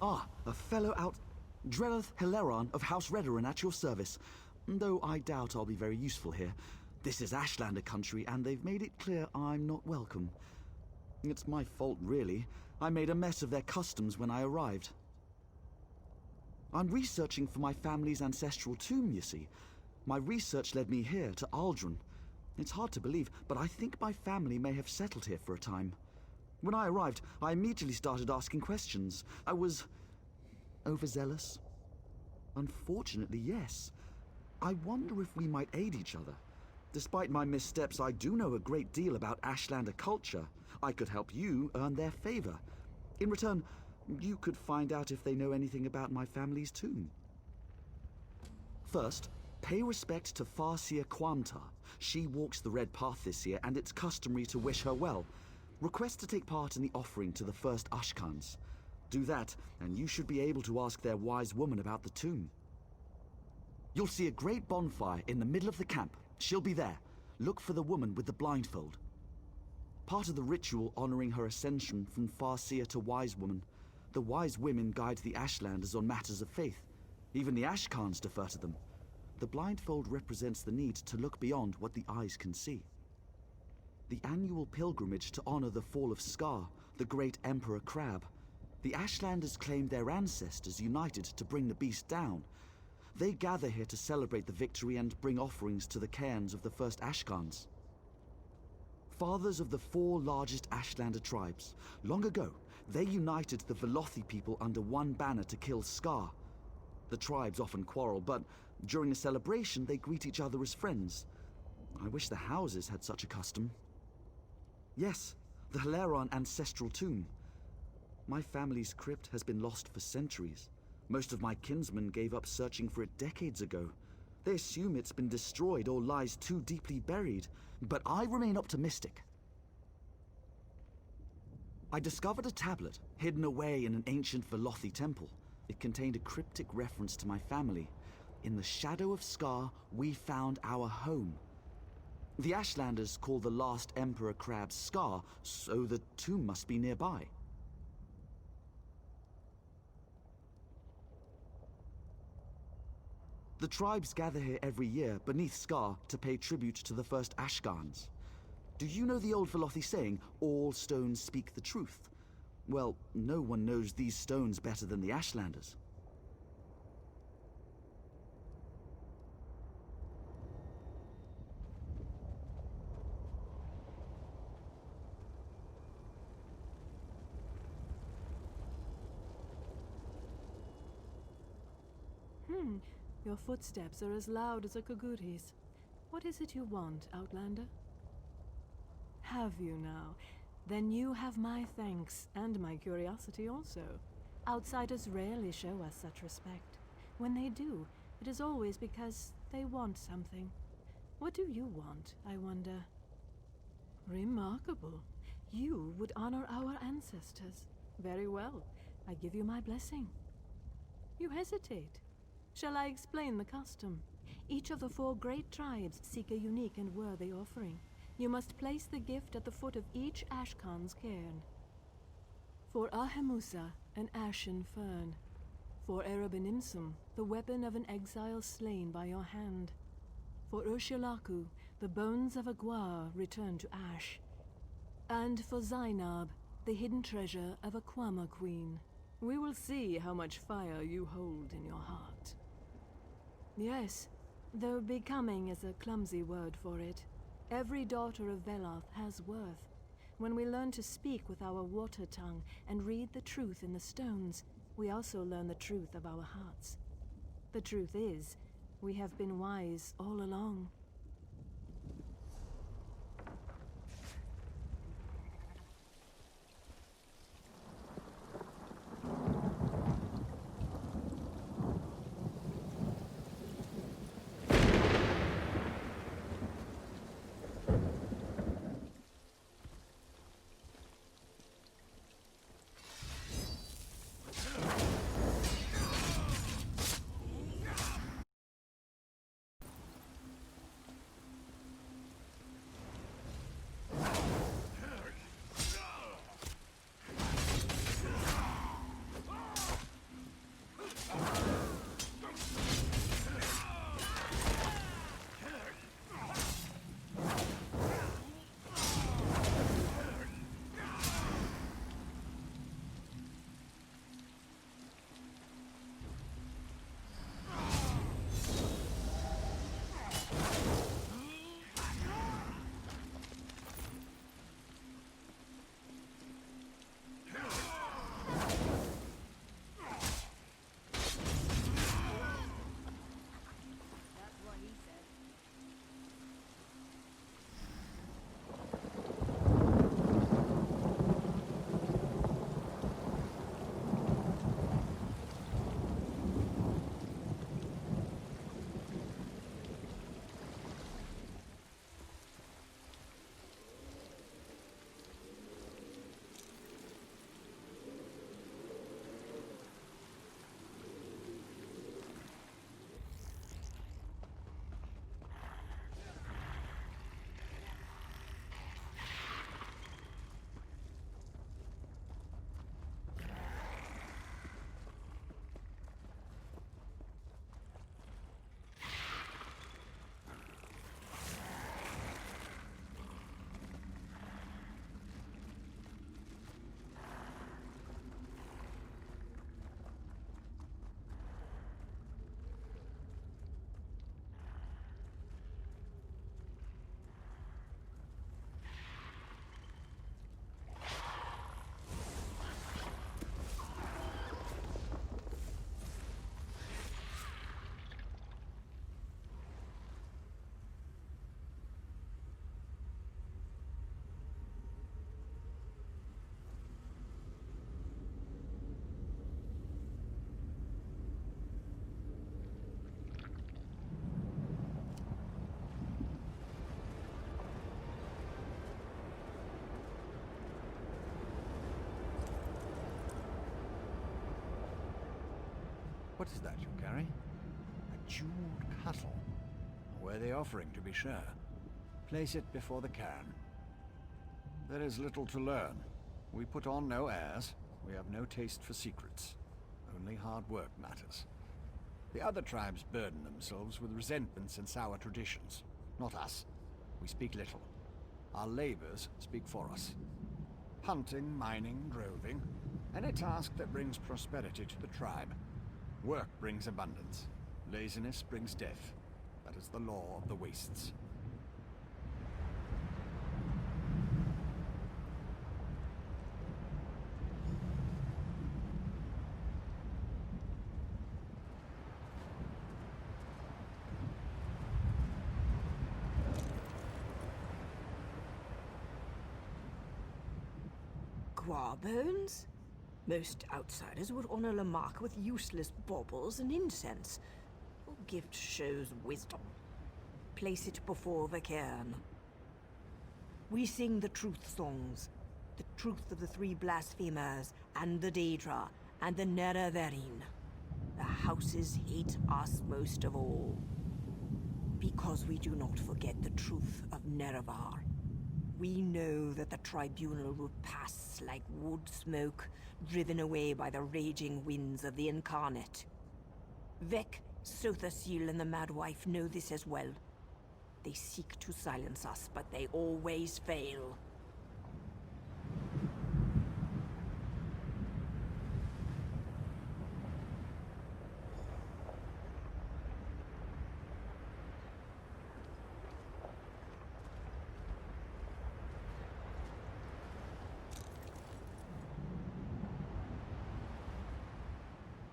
Ah, a fellow out... Drellith Hilaron of House Redoran at your service. Though I doubt I'll be very useful here. This is Ashlander country, and they've made it clear I'm not welcome. It's my fault, really. I made a mess of their customs when I arrived. I'm researching for my family's ancestral tomb, you see. My research led me here, to Ald'ruhn. It's hard to believe, but I think my family may have settled here for a time. When I arrived, I immediately started asking questions. I was... overzealous? Unfortunately, yes. I wonder if we might aid each other. Despite my missteps, I do know a great deal about Ashlander culture. I could help you earn their favor. In return, you could find out if they know anything about my family's tomb. First, pay respect to Farseer Quamtar. She walks the Red Path this year, and it's customary to wish her well. Request to take part in the offering to the first Ashkans. Do that, and you should be able to ask their wise woman about the tomb. You'll see a great bonfire in the middle of the camp. She'll be there. Look for the woman with the blindfold. Part of the ritual honoring her ascension from Farseer to Wise Woman. The Wise Women guide the Ashlanders on matters of faith. Even the Ashkans defer to them. The blindfold represents the need to look beyond what the eyes can see. The annual pilgrimage to honor the fall of Scar, the great Emperor Crab. The Ashlanders claim their ancestors united to bring the beast down. They gather here to celebrate the victory and bring offerings to the cairns of the first Ashkans. Fathers of the 4 largest Ashlander tribes. Long ago, they united the Velothi people under one banner to kill Scar. The tribes often quarrel, but during a celebration they greet each other as friends. I wish the houses had such a custom. Yes, the Hilaron ancestral tomb. My family's crypt has been lost for centuries. Most of my kinsmen gave up searching for it decades ago. They assume it's been destroyed or lies too deeply buried, but I remain optimistic. I discovered a tablet hidden away in an ancient Velothi temple. It contained a cryptic reference to my family. In the shadow of Scar, we found our home. The Ashlanders call the last Emperor Crab Scar, so the tomb must be nearby. The tribes gather here every year beneath Scar to pay tribute to the first Ashkans. Do you know the old Velothi saying, all stones speak the truth? Well, no one knows these stones better than the Ashlanders. Your footsteps are as loud as a Kaguri's. What is it you want, Outlander? Have you now? Then you have my thanks, and my curiosity also. Outsiders rarely show us such respect. When they do, it is always because they want something. What do you want, I wonder? Remarkable. You would honor our ancestors. Very well. I give you my blessing. You hesitate. Shall I explain the custom? Each of the 4 great tribes seek a unique and worthy offering. You must place the gift at the foot of each Ashkan's cairn. For Ahemusa, an ashen fern. For Erebinimsum, the weapon of an exile slain by your hand. For Urshilaku, the bones of a Gwar returned to ash. And for Zainab, the hidden treasure of a Kwama queen. We will see how much fire you hold in your heart. Yes, though becoming is a clumsy word for it. Every daughter of Veloth has worth. When we learn to speak with our water tongue and read the truth in the stones, we also learn the truth of our hearts. The truth is, we have been wise all along. What is that you carry? A jeweled cuttle. A worthy offering, to be sure. Place it before the cairn. There is little to learn. We put on no airs. We have no taste for secrets. Only hard work matters. The other tribes burden themselves with resentments and sour traditions. Not us. We speak little. Our labors speak for us. Hunting, mining, droving. Any task that brings prosperity to the tribe. Work brings abundance. Laziness brings death. That is the law of the wastes. Bones? Most outsiders would honor Lamarck with useless baubles and incense. Your gift shows wisdom. Place it before the cairn. We sing the truth songs. The truth of the three blasphemers, and the Daedra, and the Nerevarine. The houses hate us most of all. Because we do not forget the truth of Nerevar. We know that the tribunal will pass like wood smoke, driven away by the raging winds of the Incarnate. Vec, Sothasil, and the Madwife know this as well. They seek to silence us, but they always fail.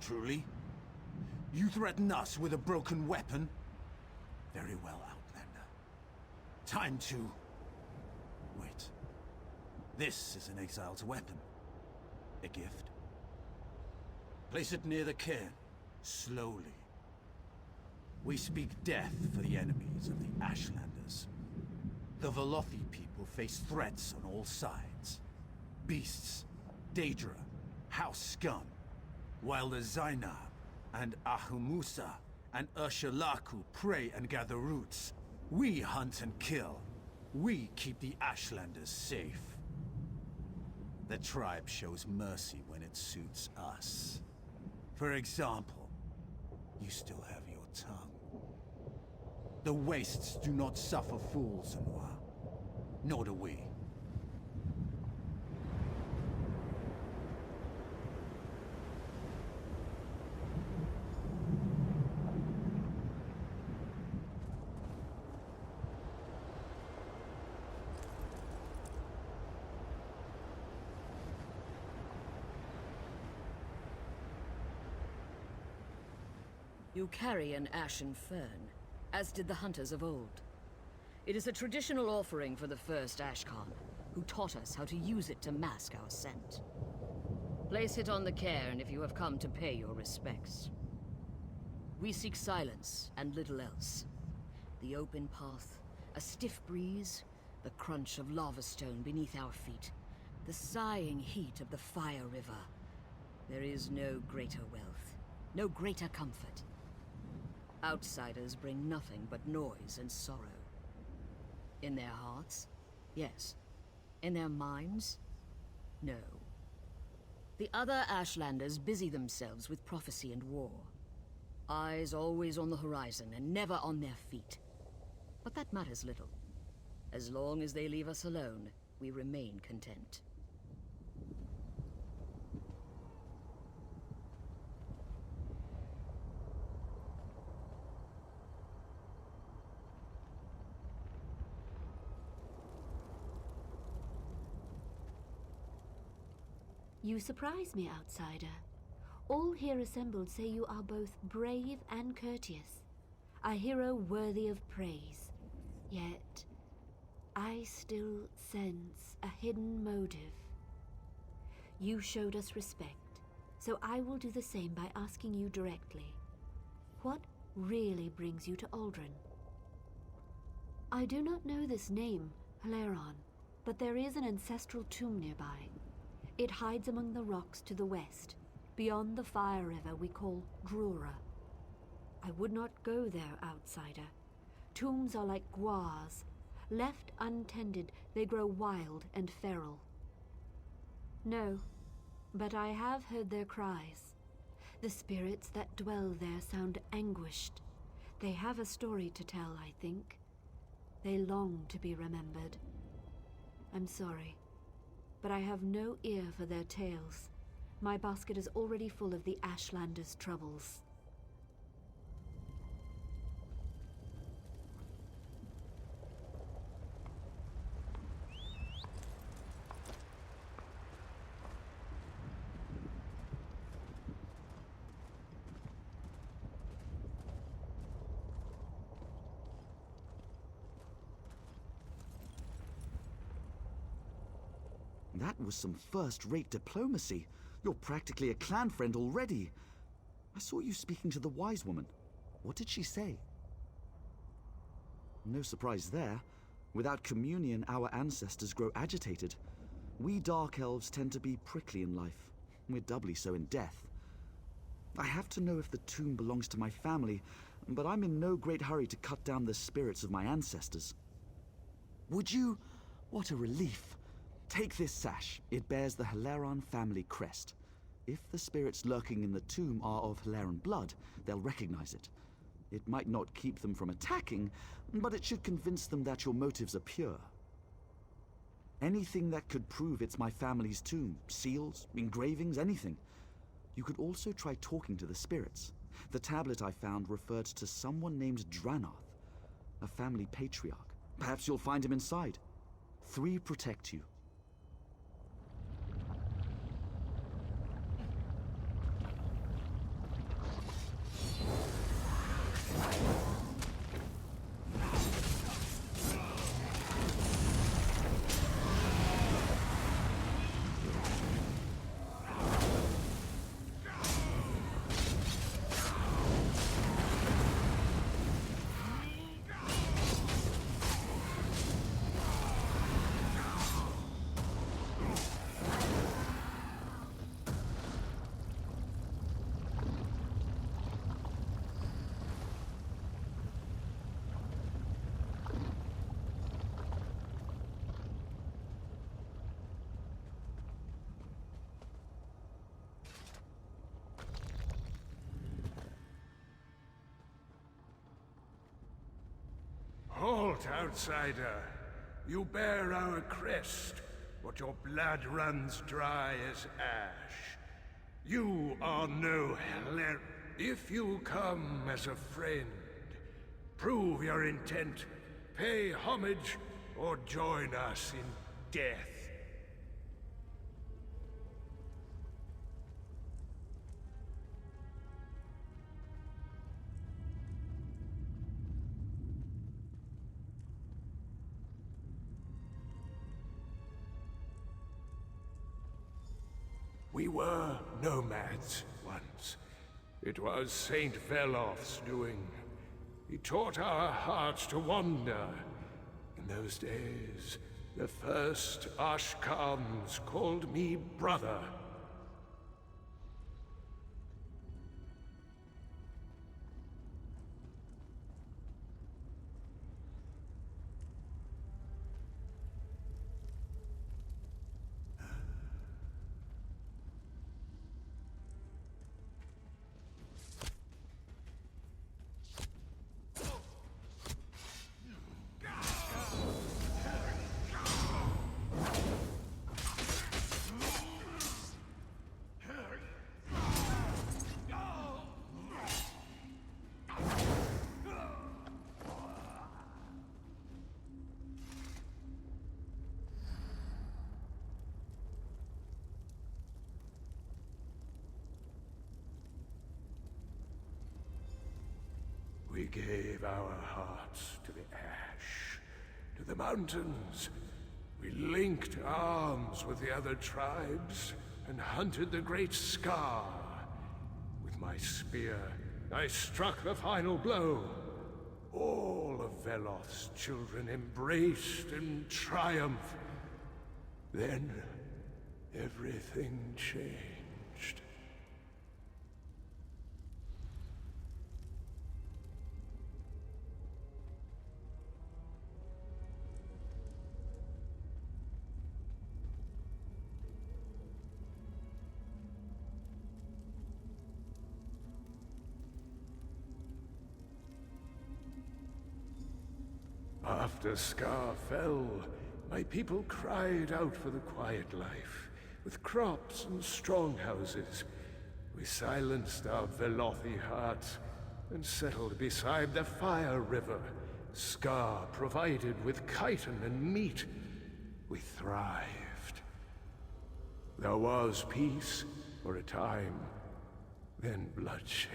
Truly? You threaten us with a broken weapon? Very well, Outlander. Time to... wait. This is an exile's weapon. A gift. Place it near the cairn, slowly. We speak death for the enemies of the Ashlanders. The Velothi people face threats on all sides. Beasts, Daedra, house scum. While the Zainab and Ahumusa and Urshalaku pray and gather roots, we hunt and kill. We keep the Ashlanders safe. The tribe shows mercy when it suits us. For example, you still have your tongue. The wastes do not suffer fools, Senua. Nor do we. You carry an ashen fern, as did the hunters of old. It is a traditional offering for the first Ashkhan, who taught us how to use it to mask our scent. Place it on the cairn if you have come to pay your respects. We seek silence and little else. The open path, a stiff breeze, the crunch of lava stone beneath our feet, the sighing heat of the Fire River. There is no greater wealth, no greater comfort. Outsiders bring nothing but noise and sorrow. In their hearts, yes. In their minds, no. The other Ashlanders busy themselves with prophecy and war. Eyes always on the horizon and never on their feet. But that matters little. As long as they leave us alone, we remain content. You surprise me, outsider. All here assembled say you are both brave and courteous, a hero worthy of praise. Yet, I still sense a hidden motive. You showed us respect, so I will do the same by asking you directly. What really brings you to Ald'ruhn? I do not know this name, Haleron, but there is an ancestral tomb nearby. It hides among the rocks to the west, beyond the fire river we call Drura. I would not go there, outsider. Tombs are like guars. Left untended, they grow wild and feral. No, but I have heard their cries. The spirits that dwell there sound anguished. They have a story to tell, I think. They long to be remembered. I'm sorry, but I have no ear for their tales. My basket is already full of the Ashlanders' troubles. That was some first-rate diplomacy. You're practically a clan friend already. I saw you speaking to the wise woman. What did she say? No surprise there. Without communion, our ancestors grow agitated. We Dark Elves tend to be prickly in life. We're doubly so in death. I have to know if the tomb belongs to my family, but I'm in no great hurry to cut down the spirits of my ancestors. Would you? What a relief. Take this sash. It bears the Heleron family crest. If the spirits lurking in the tomb are of Heleron blood, they'll recognize it. It might not keep them from attacking, but it should convince them that your motives are pure. Anything that could prove it's my family's tomb. Seals, engravings, anything. You could also try talking to the spirits. The tablet I found referred to someone named Dranath, a family patriarch. Perhaps you'll find him inside. 3 protect you. Halt, outsider. You bear our crest, but your blood runs dry as ash. You are no Heller. If you come as a friend, prove your intent, pay homage, or join us in death. We were nomads once. It was Saint Velof's doing. He taught our hearts to wander. In those days, the first Ashkans called me brother. We gave our hearts to the ash, to the mountains. We linked arms with the other tribes and hunted the great Scar. With my spear, I struck the final blow. All of Velof's children embraced in triumph. Then, everything changed. After Scar fell, my people cried out for the quiet life, with crops and strong houses. We silenced our Velothi hearts and settled beside the Fire River. Scar provided with chitin and meat. We thrived. There was peace for a time, then bloodshed.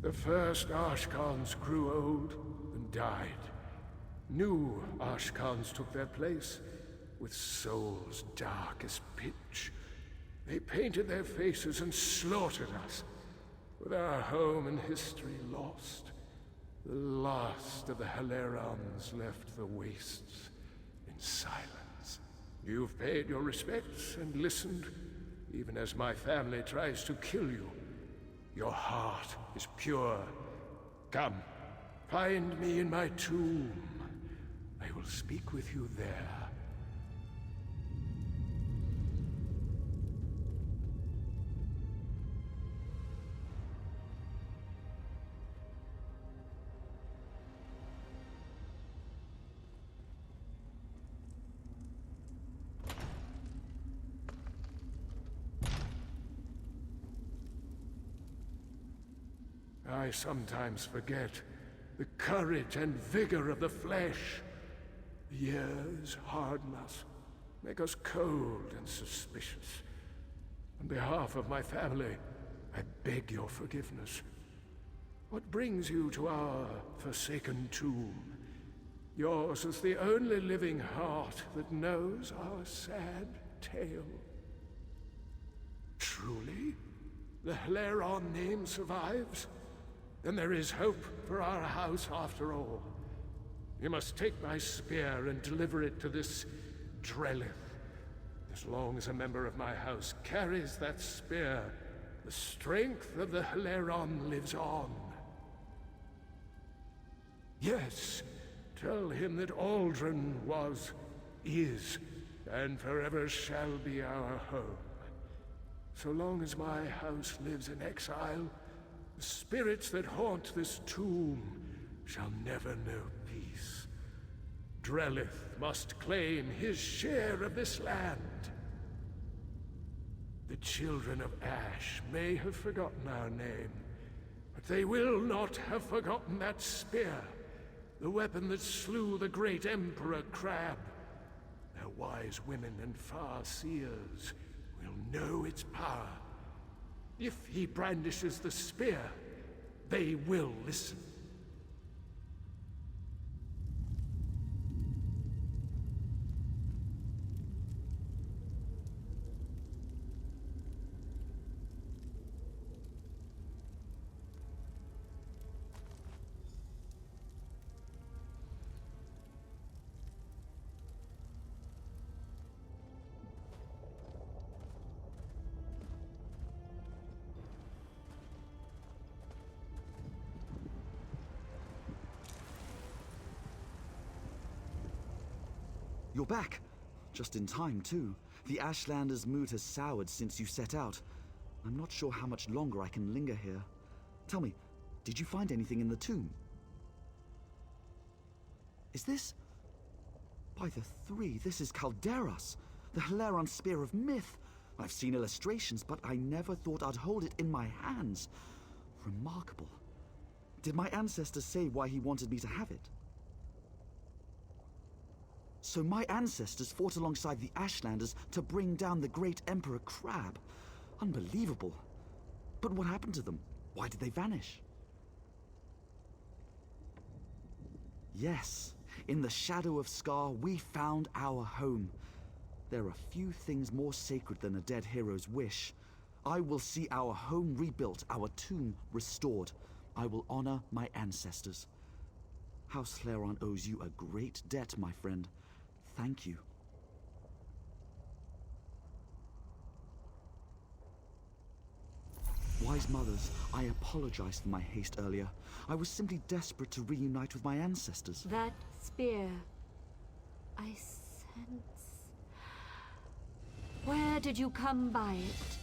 The first Ashkans grew old and died. New Ashkans took their place, with souls dark as pitch. They painted their faces and slaughtered us, with our home and history lost. The last of the Hilerons left the wastes in silence. You've paid your respects and listened, even as my family tries to kill you. Your heart is pure. Come, find me in my tomb. I will speak with you there. I sometimes forget the courage and vigor of the flesh. The years harden us, make us cold and suspicious. On behalf of my family, I beg your forgiveness. What brings you to our forsaken tomb? Yours is the only living heart that knows our sad tale. Truly? The Hileron name survives? Then there is hope for our house after all. You must take my spear and deliver it to this Drellith. As long as a member of my house carries that spear, the strength of the Hileron lives on. Yes, tell him that Ald'ruhn was, is, and forever shall be our home. So long as my house lives in exile, the spirits that haunt this tomb shall never know peace. Drellith must claim his share of this land. The children of Ash may have forgotten our name, but they will not have forgotten that spear, the weapon that slew the great Emperor Crab. Their wise women and far-seers will know its power. If he brandishes the spear, they will listen. You're back. Just in time, too. The Ashlanders' mood has soured since you set out. I'm not sure how much longer I can linger here. Tell me, did you find anything in the tomb? Is this... By the three, this is Calderas, the Hileron Spear of Myth. I've seen illustrations, but I never thought I'd hold it in my hands. Remarkable. Did my ancestors say why he wanted me to have it? So my ancestors fought alongside the Ashlanders to bring down the great Emperor Crab. Unbelievable. But what happened to them? Why did they vanish? Yes, in the shadow of Scar, we found our home. There are few things more sacred than a dead hero's wish. I will see our home rebuilt, our tomb restored. I will honor my ancestors. House Clairon owes you a great debt, my friend. Thank you. Wise mothers, I apologize for my haste earlier. I was simply desperate to reunite with my ancestors. That spear, I sense... Where did you come by it?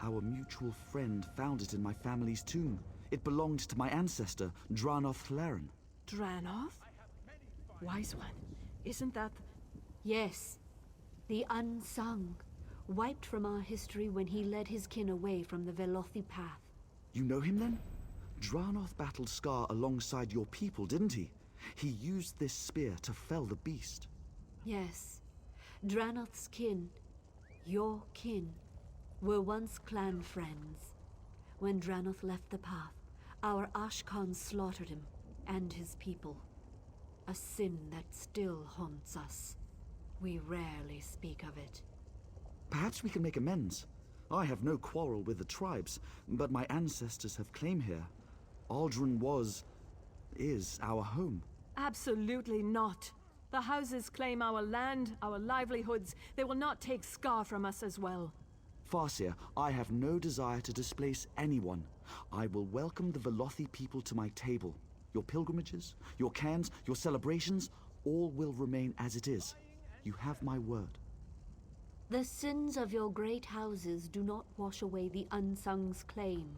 Our mutual friend found it in my family's tomb. It belonged to my ancestor, Dranoth Clairon. Dranoth? Wise one, isn't that... Yes, the unsung, wiped from our history when he led his kin away from the Velothi path. You know him then? Dranoth battled Scar alongside your people, didn't he? He used this spear to fell the beast. Yes, Dranoth's kin, your kin, were once clan friends. When Dranoth left the path, our Ashkans slaughtered him and his people. A sin that still haunts us. We rarely speak of it. Perhaps we can make amends. I have no quarrel with the tribes, but my ancestors have claim here. Ald'ruhn is our home. Absolutely not. The houses claim our land, our livelihoods. They will not take Scar from us as well. Farseer, I have no desire to displace anyone. I will welcome the Velothi people to my table. Your pilgrimages, your cairns, your celebrations, all will remain as it is. You have my word. The sins of your great houses do not wash away the unsung's claim.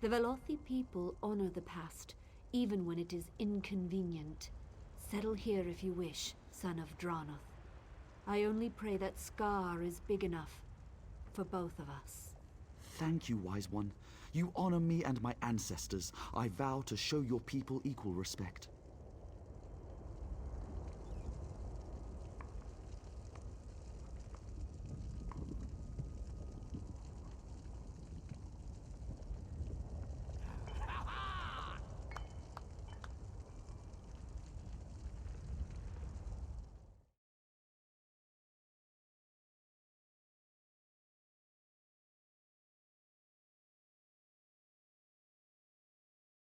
The Velothi people honor the past, even when it is inconvenient. Settle here if you wish, son of Dranoth. I only pray that Scar is big enough for both of us. Thank you, Wise One. You honor me and my ancestors. I vow to show your people equal respect.